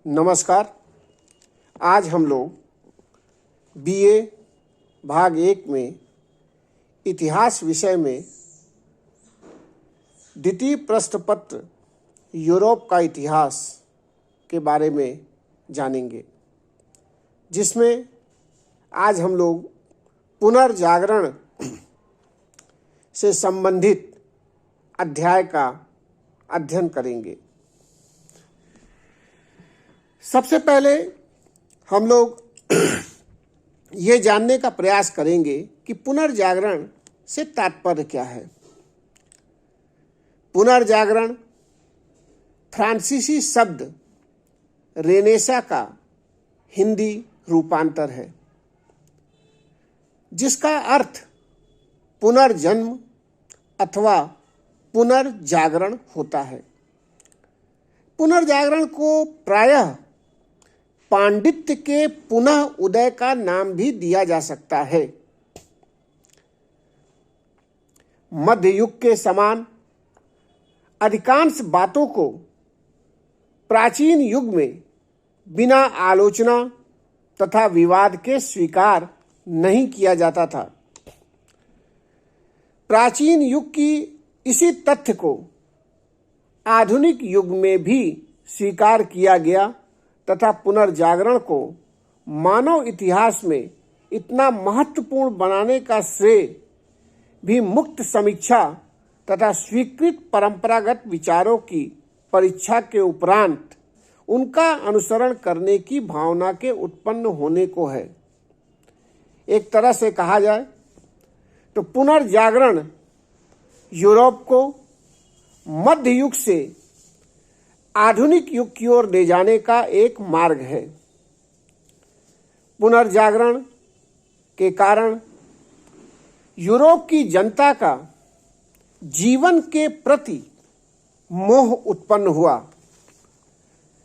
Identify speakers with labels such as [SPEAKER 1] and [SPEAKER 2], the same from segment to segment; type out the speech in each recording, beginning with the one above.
[SPEAKER 1] नमस्कार। आज हम लोग बीए भाग 1 में इतिहास विषय में द्वितीय प्रश्न पत्र यूरोप का इतिहास के बारे में जानेंगे, जिसमें आज हम लोग पुनर्जागरण से संबंधित अध्याय का अध्ययन करेंगे। सबसे पहले हम लोग ये जानने का प्रयास करेंगे कि पुनर्जागरण से तात्पर्य क्या है। पुनर्जागरण फ्रांसीसी शब्द रेनेसा का हिंदी रूपांतर है, जिसका अर्थ पुनर्जन्म अथवा पुनर्जागरण होता है। पुनर्जागरण को प्रायः पांडित्य के पुनः उदय का नाम भी दिया जा सकता है। मध्य युग के समान अधिकांश बातों को प्राचीन युग में बिना आलोचना तथा विवाद के स्वीकार नहीं किया जाता था। प्राचीन युग की इसी तथ्य को आधुनिक युग में भी स्वीकार किया गया तथा पुनर्जागरण को मानव इतिहास में इतना महत्वपूर्ण बनाने का श्रेय भी मुक्त समीक्षा तथा स्वीकृत परंपरागत विचारों की परीक्षा के उपरांत उनका अनुसरण करने की भावना के उत्पन्न होने को है। एक तरह से कहा जाए तो पुनर्जागरण यूरोप को मध्य युग से आधुनिक युग की ओर ले जाने का एक मार्ग है। पुनर्जागरण के कारण यूरोप की जनता का जीवन के प्रति मोह उत्पन्न हुआ।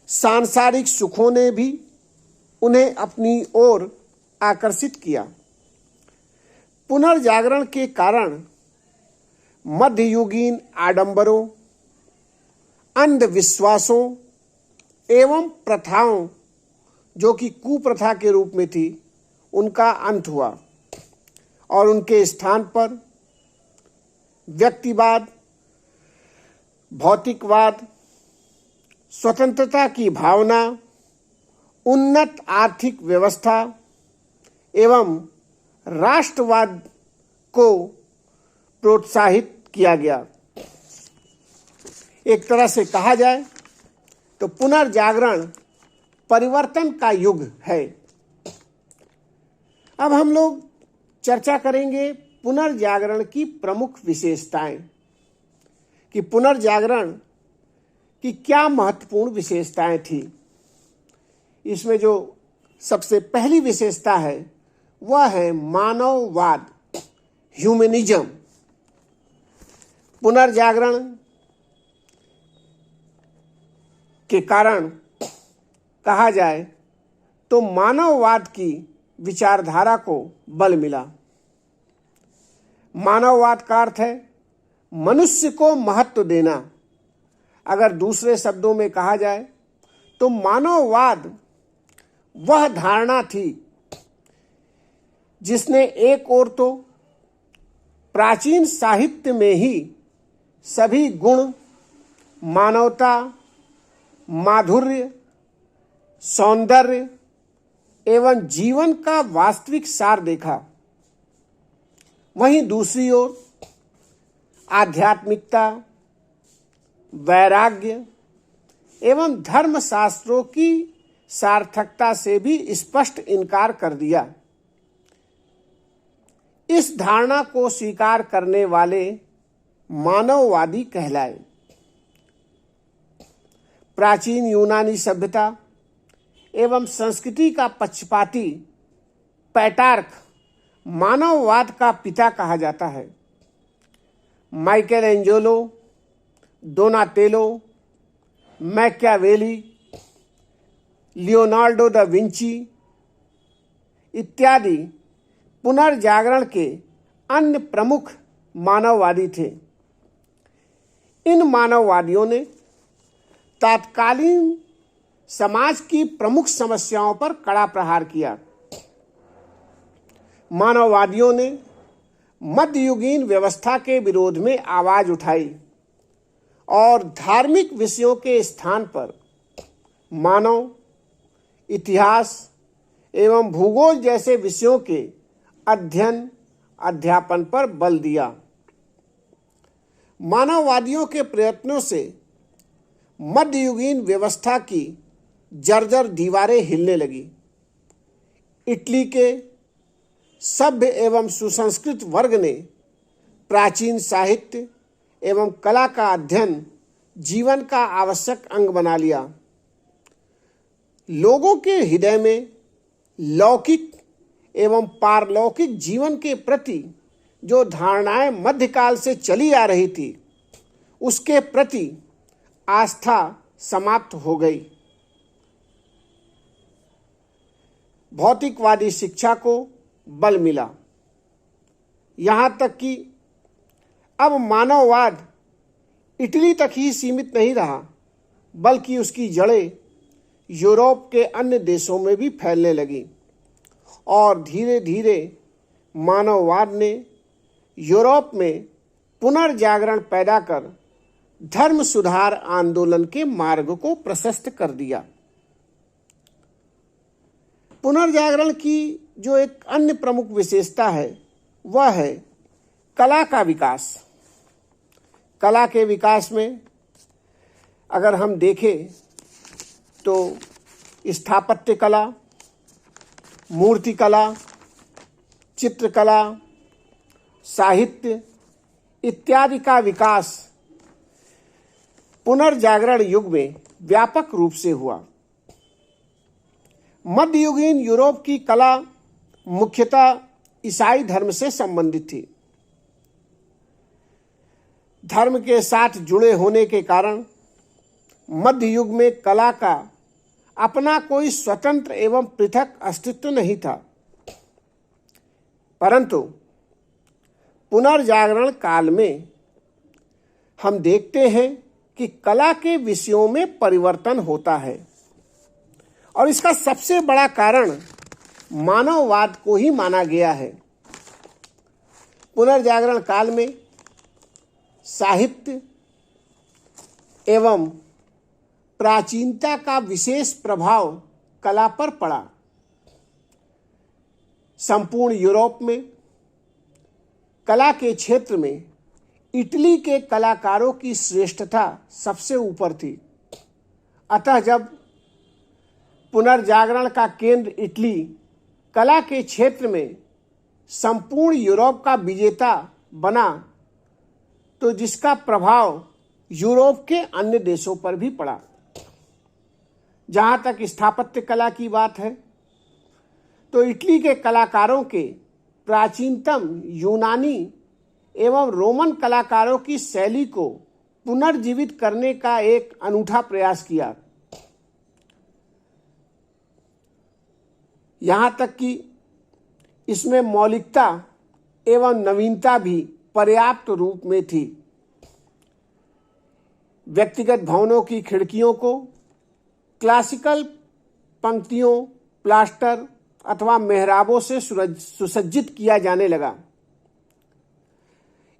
[SPEAKER 1] सांसारिक सुखों ने भी उन्हें अपनी ओर आकर्षित किया। पुनर्जागरण के कारण मध्ययुगीन आडंबरों, अंधविश्वासों एवं प्रथाओं, जो कि कुप्रथा के रूप में थी, उनका अंत हुआ और उनके स्थान पर व्यक्तिवाद, भौतिकवाद, स्वतंत्रता की भावना, उन्नत आर्थिक व्यवस्था एवं राष्ट्रवाद को प्रोत्साहित किया गया। एक तरह से कहा जाए तो पुनर्जागरण परिवर्तन का युग है। अब हम लोग चर्चा करेंगे पुनर्जागरण की प्रमुख विशेषताएं, कि पुनर्जागरण की क्या महत्वपूर्ण विशेषताएं थी। इसमें जो सबसे पहली विशेषता है वह है मानववाद, ह्यूमनिज्म। पुनर्जागरण के कारण कहा जाए तो मानववाद की विचारधारा को बल मिला। मानववाद का अर्थ है मनुष्य को महत्व देना। अगर दूसरे शब्दों में कहा जाए तो मानववाद वह धारणा थी जिसने एक ओर तो प्राचीन साहित्य में ही सभी गुण, मानवता, माधुर्य, सौंदर्य एवं जीवन का वास्तविक सार देखा। वहीं दूसरी ओर आध्यात्मिकता, वैराग्य एवं धर्मशास्त्रों की सार्थकता से भी स्पष्ट इनकार कर दिया। इस धारणा को स्वीकार करने वाले मानववादी कहलाए। प्राचीन यूनानी सभ्यता एवं संस्कृति का पक्षपाती पैटार्क मानववाद का पिता कहा जाता है। Michael Angelo, Donatello, Machiavelli, Leonardo da Vinci इत्यादि पुनर्जागरण के अन्य प्रमुख मानववादी थे। इन मानववादियों ने तात्कालीन समाज की प्रमुख समस्याओं पर कड़ा प्रहार किया। मानववादियों ने मध्ययुगीन व्यवस्था के विरोध में आवाज उठाई और धार्मिक विषयों के स्थान पर मानव, इतिहास एवं भूगोल जैसे विषयों के अध्ययन अध्यापन पर बल दिया। मानववादियों के प्रयत्नों से मध्ययुगीन व्यवस्था की जर्जर दीवारें हिलने लगी। इटली के सभ्य एवं सुसंस्कृत वर्ग ने प्राचीन साहित्य एवं कला का अध्ययन जीवन का आवश्यक अंग बना लिया। लोगों के हृदय में लौकिक एवं पारलौकिक जीवन के प्रति जो धारणाएं मध्यकाल से चली आ रही थी, उसके प्रति आस्था समाप्त हो गई। भौतिकवादी शिक्षा को बल मिला। यहाँ तक कि अब मानववाद इटली तक ही सीमित नहीं रहा, बल्कि उसकी जड़ें यूरोप के अन्य देशों में भी फैलने लगी और धीरे धीरे मानववाद ने यूरोप में पुनर्जागरण पैदा कर धर्म सुधार आंदोलन के मार्ग को प्रशस्त कर दिया। पुनर्जागरण की जो एक अन्य प्रमुख विशेषता है वह है कला का विकास। कला के विकास में अगर हम देखें तो स्थापत्य कला, मूर्तिकला, चित्रकला, साहित्य इत्यादि का विकास पुनर्जागरण युग में व्यापक रूप से हुआ। मध्ययुगीन यूरोप की कला मुख्यतः ईसाई धर्म से संबंधित थी। धर्म के साथ जुड़े होने के कारण मध्य युग में कला का अपना कोई स्वतंत्र एवं पृथक अस्तित्व नहीं था, परंतु पुनर्जागरण काल में हम देखते हैं कि कला के विषयों में परिवर्तन होता है और इसका सबसे बड़ा कारण मानववाद को ही माना गया है। पुनर्जागरण काल में साहित्य एवं प्राचीनता का विशेष प्रभाव कला पर पड़ा। संपूर्ण यूरोप में कला के क्षेत्र में इटली के कलाकारों की श्रेष्ठता सबसे ऊपर थी। अतः जब पुनर्जागरण का केंद्र इटली कला के क्षेत्र में संपूर्ण यूरोप का विजेता बना, तो जिसका प्रभाव यूरोप के अन्य देशों पर भी पड़ा। जहाँ तक स्थापत्य कला की बात है तो इटली के कलाकारों के प्राचीनतम यूनानी एवं रोमन कलाकारों की शैली को पुनर्जीवित करने का एक अनूठा प्रयास किया। यहाँ तक कि इसमें मौलिकता एवं नवीनता भी पर्याप्त रूप में थी। व्यक्तिगत भवनों की खिड़कियों को क्लासिकल पंक्तियों, प्लास्टर अथवा मेहराबों से सुसज्जित किया जाने लगा।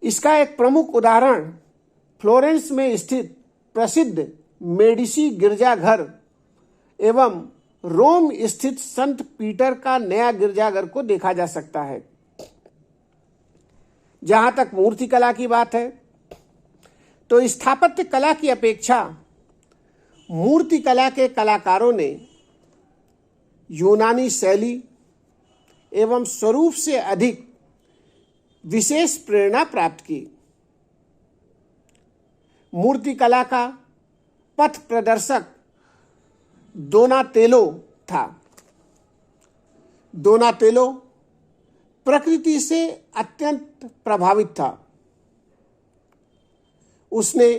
[SPEAKER 1] इसका एक प्रमुख उदाहरण फ्लोरेंस में स्थित प्रसिद्ध मेडिसी गिरजाघर एवं रोम स्थित संत पीटर का नया गिरजाघर को देखा जा सकता है। जहां तक मूर्तिकला की बात है तो स्थापत्य कला की अपेक्षा मूर्तिकला के कलाकारों ने यूनानी शैली एवं स्वरूप से अधिक विशेष प्रेरणा प्राप्त की। मूर्तिकला का पथ प्रदर्शक दोनातेलो था। दोनातेलो प्रकृति से अत्यंत प्रभावित था। उसने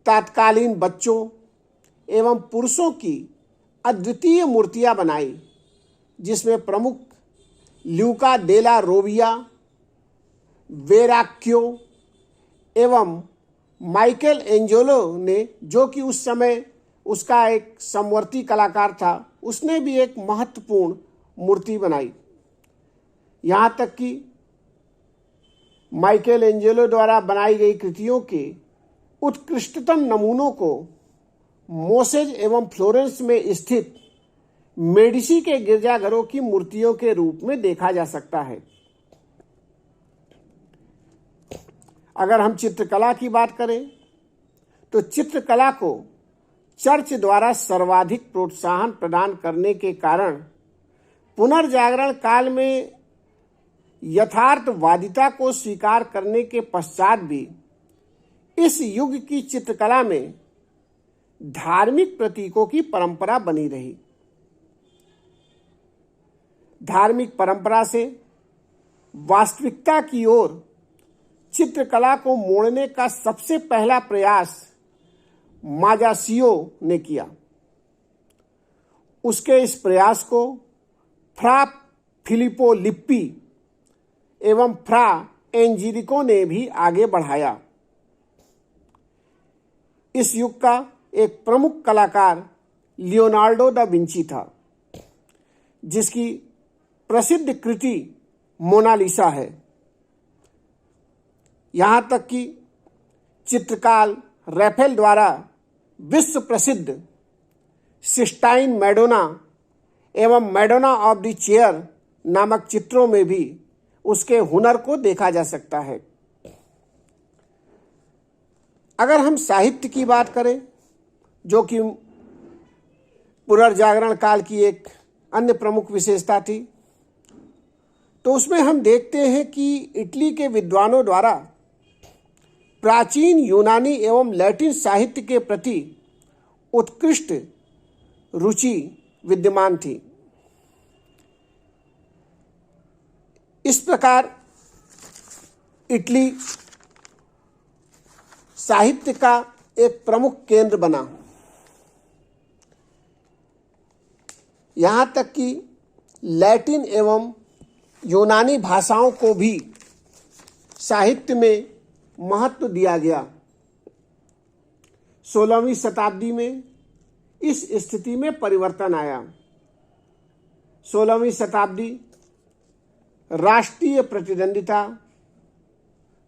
[SPEAKER 1] तत्कालीन बच्चों एवं पुरुषों की अद्वितीय मूर्तियां बनाई, जिसमें प्रमुख ल्यूका डेला रोविया, वेराक्यो एवं माइकल एंजेलो ने, जो कि उस समय उसका एक समवर्ती कलाकार था, उसने भी एक महत्वपूर्ण मूर्ति बनाई। यहाँ तक कि माइकल एंजेलो द्वारा बनाई गई कृतियों के उत्कृष्टतम नमूनों को मोसेज एवं फ्लोरेंस में स्थित मेडिसी के गिरजाघरों की मूर्तियों के रूप में देखा जा सकता है। अगर हम चित्रकला की बात करें तो चित्रकला को चर्च द्वारा सर्वाधिक प्रोत्साहन प्रदान करने के कारण पुनर्जागरण काल में यथार्थवादिता को स्वीकार करने के पश्चात भी इस युग की चित्रकला में धार्मिक प्रतीकों की परंपरा बनी रही। धार्मिक परंपरा से वास्तविकता की ओर चित्रकला को मोड़ने का सबसे पहला प्रयास माजासियो ने किया। उसके इस प्रयास को फ्रा फिलिपो लिप्पी एवं फ्रा एंजिरिको ने भी आगे बढ़ाया। इस युग का एक प्रमुख कलाकार लियोनार्डो दा विंची था, जिसकी प्रसिद्ध कृति मोनालिसा है। यहां तक कि चित्रकार रैफेल द्वारा विश्व प्रसिद्ध सिस्टाइन मैडोना एवं मैडोना ऑफ द चेयर नामक चित्रों में भी उसके हुनर को देखा जा सकता है। अगर हम साहित्य की बात करें, जो कि पुनर्जागरण काल की एक अन्य प्रमुख विशेषता थी, तो उसमें हम देखते हैं कि इटली के विद्वानों द्वारा प्राचीन यूनानी एवं लैटिन साहित्य के प्रति उत्कृष्ट रुचि विद्यमान थी। इस प्रकार इटली साहित्य का एक प्रमुख केंद्र बना। यहाँ तक कि लैटिन एवं यूनानी भाषाओं को भी साहित्य में महत्व दिया गया। 16वीं शताब्दी में इस स्थिति में परिवर्तन आया। 16वीं शताब्दी राष्ट्रीय प्रतिद्वंदिता,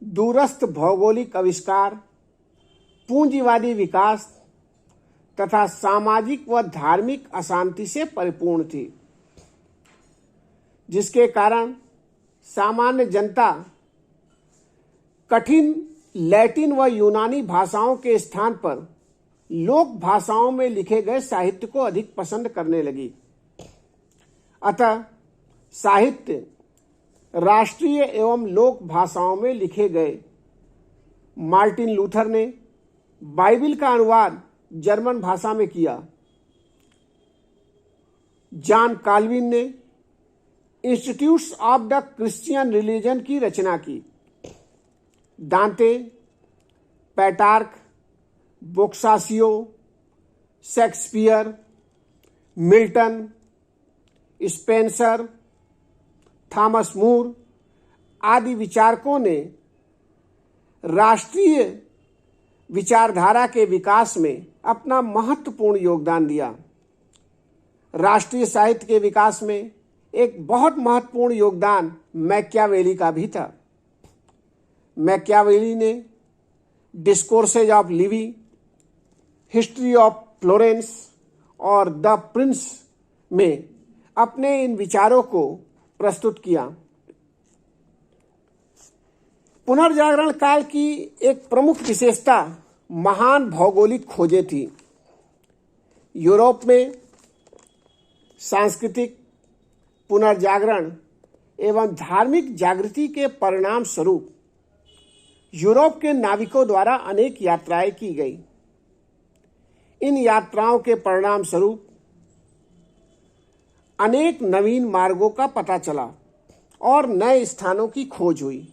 [SPEAKER 1] दूरस्थ भौगोलिक आविष्कार, पूंजीवादी विकास तथा सामाजिक व धार्मिक अशांति से परिपूर्ण थी, जिसके कारण सामान्य जनता कठिन लैटिन व यूनानी भाषाओं के स्थान पर लोक भाषाओं में लिखे गए साहित्य को अधिक पसंद करने लगी। अतः साहित्य राष्ट्रीय एवं लोक भाषाओं में लिखे गए। मार्टिन लूथर ने बाइबिल का अनुवाद जर्मन भाषा में किया। जॉन काल्विन ने institutes of the Christian religion की रचना की। दांते, पैटार्क, बोक्सासियो, शेक्सपियर, मिल्टन, स्पेंसर, थॉमस मूर आदि विचारकों ने राष्ट्रीय विचारधारा के विकास में अपना महत्वपूर्ण योगदान दिया। राष्ट्रीय साहित्य के विकास में एक बहुत महत्वपूर्ण योगदान मैकियावेली का भी था। मैकियावेली ने discourses of Levi, history of Florence और द प्रिंस में अपने इन विचारों को प्रस्तुत किया। पुनर्जागरण काल की एक प्रमुख विशेषता महान भौगोलिक खोजें थी। यूरोप में सांस्कृतिक पुनर्जागरण एवं धार्मिक जागृति के परिणाम स्वरूप यूरोप के नाविकों द्वारा अनेक यात्राएं की गई। इन यात्राओं के परिणाम स्वरूप अनेक नवीन मार्गों का पता चला और नए स्थानों की खोज हुई।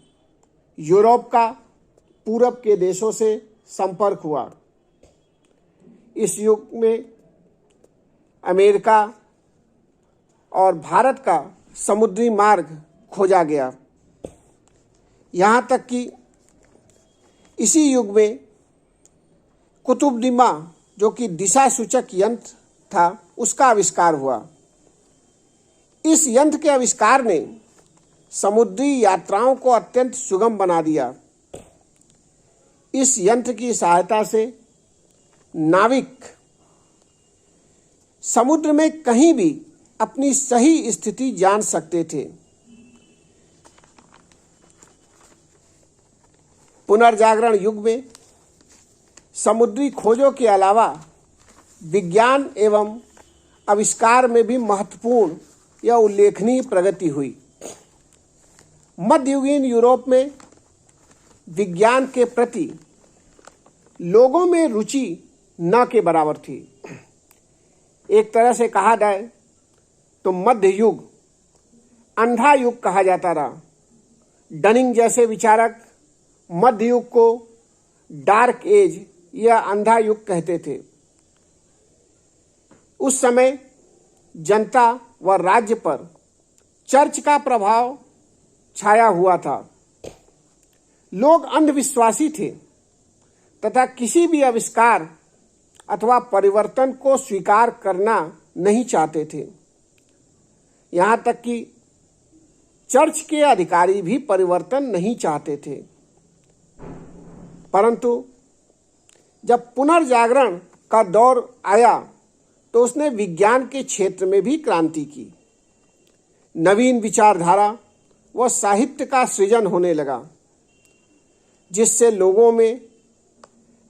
[SPEAKER 1] यूरोप का पूरब के देशों से संपर्क हुआ। इस युग में अमेरिका और भारत का समुद्री मार्ग खोजा गया। यहाँ तक कि इसी युग में कुतुबनुमा जो कि दिशा सूचक यंत्र था, उसका आविष्कार हुआ। इस यंत्र के आविष्कार ने समुद्री यात्राओं को अत्यंत सुगम बना दिया। इस यंत्र की सहायता से नाविक समुद्र में कहीं भी अपनी सही स्थिति जान सकते थे। पुनर्जागरण युग में समुद्री खोजों के अलावा विज्ञान एवं आविष्कार में भी महत्वपूर्ण या उल्लेखनीय प्रगति हुई। मध्ययुगीन यूरोप में विज्ञान के प्रति लोगों में रुचि न के बराबर थी। एक तरह से कहा जाए तो मध्य युग अंधा युग कहा जाता रहा। डनिंग जैसे विचारक मध्य युग को डार्क एज या अंधा युग कहते थे। उस समय जनता व राज्य पर चर्च का प्रभाव छाया हुआ था। लोग अंधविश्वासी थे तथा किसी भी आविष्कार अथवा परिवर्तन को स्वीकार करना नहीं चाहते थे। यहाँ तक कि चर्च के अधिकारी भी परिवर्तन नहीं चाहते थे। परंतु जब पुनर्जागरण का दौर आया तो उसने विज्ञान के क्षेत्र में भी क्रांति की। नवीन विचारधारा व साहित्य का सृजन होने लगा, जिससे लोगों में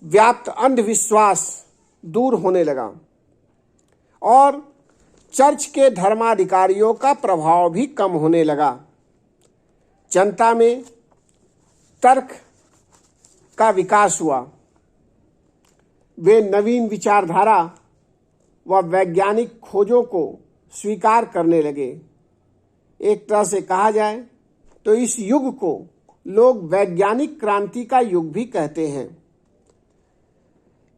[SPEAKER 1] व्याप्त अंधविश्वास दूर होने लगा और चर्च के धर्माधिकारियों का प्रभाव भी कम होने लगा। जनता में तर्क का विकास हुआ। वे नवीन विचारधारा व वैज्ञानिक खोजों को स्वीकार करने लगे। एक तरह से कहा जाए तो इस युग को लोग वैज्ञानिक क्रांति का युग भी कहते हैं।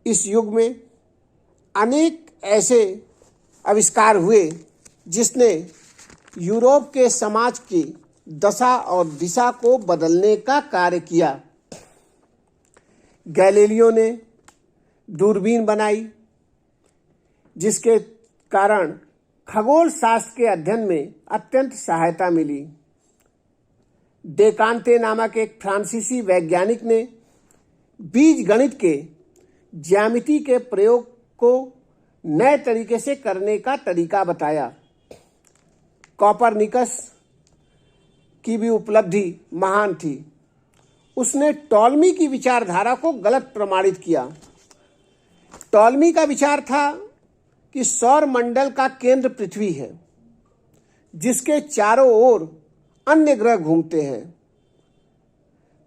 [SPEAKER 1] इस युग में अनेक ऐसे आविष्कार हुए जिसने यूरोप के समाज की दशा और दिशा को बदलने का कार्य किया। गैलीलियो ने दूरबीन बनाई, जिसके कारण खगोल शास्त्र के अध्ययन में अत्यंत सहायता मिली। डेकांते नामक एक फ्रांसीसी वैज्ञानिक ने बीज गणित के ज्यामिति के प्रयोग को नए तरीके से करने का तरीका बताया। कोपरनिकस की भी उपलब्धि महान थी। उसने टॉलमी की विचारधारा को गलत प्रमाणित किया। टॉलमी का विचार था कि सौर मंडल का केंद्र पृथ्वी है, जिसके चारों ओर अन्य ग्रह घूमते हैं।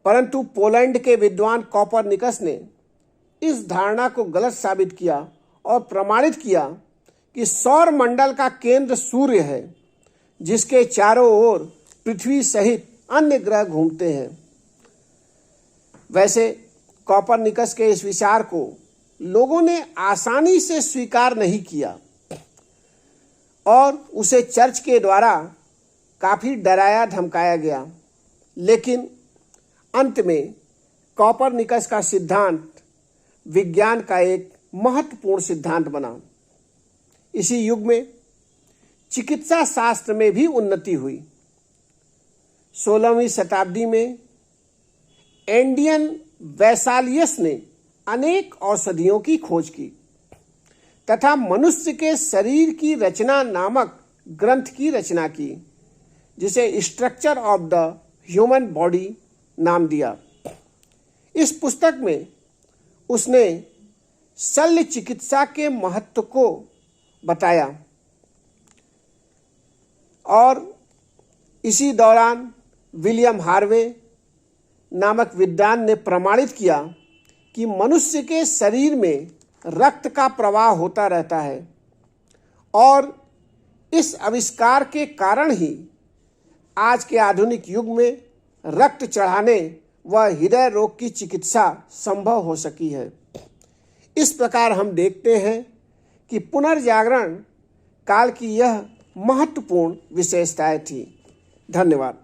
[SPEAKER 1] परंतु पोलैंड के विद्वान कोपरनिकस ने इस धारणा को गलत साबित किया और प्रमाणित किया कि सौर मंडल का केंद्र सूर्य है, जिसके चारों ओर पृथ्वी सहित अन्य ग्रह घूमते हैं। वैसे कोपरनिकस के इस विचार को लोगों ने आसानी से स्वीकार नहीं किया और उसे चर्च के द्वारा काफी डराया धमकाया गया। लेकिन अंत में कोपरनिकस का सिद्धांत विज्ञान का एक महत्वपूर्ण सिद्धांत बना। इसी युग में चिकित्सा शास्त्र में भी उन्नति हुई। 16वीं शताब्दी में एंडियन वैसालियस ने अनेक औषधियों की खोज की तथा मनुष्य के शरीर की रचना नामक ग्रंथ की रचना की, जिसे structure of the human body नाम दिया। इस पुस्तक में उसने शल्य चिकित्सा के महत्व को बताया और इसी दौरान विलियम हार्वे नामक विद्वान ने प्रमाणित किया कि मनुष्य के शरीर में रक्त का प्रवाह होता रहता है और इस आविष्कार के कारण ही आज के आधुनिक युग में रक्त चढ़ाने व हृदय रोग की चिकित्सा संभव हो सकी है। इस प्रकार हम देखते हैं कि पुनर्जागरण काल की यह महत्वपूर्ण विशेषताएं थी। धन्यवाद।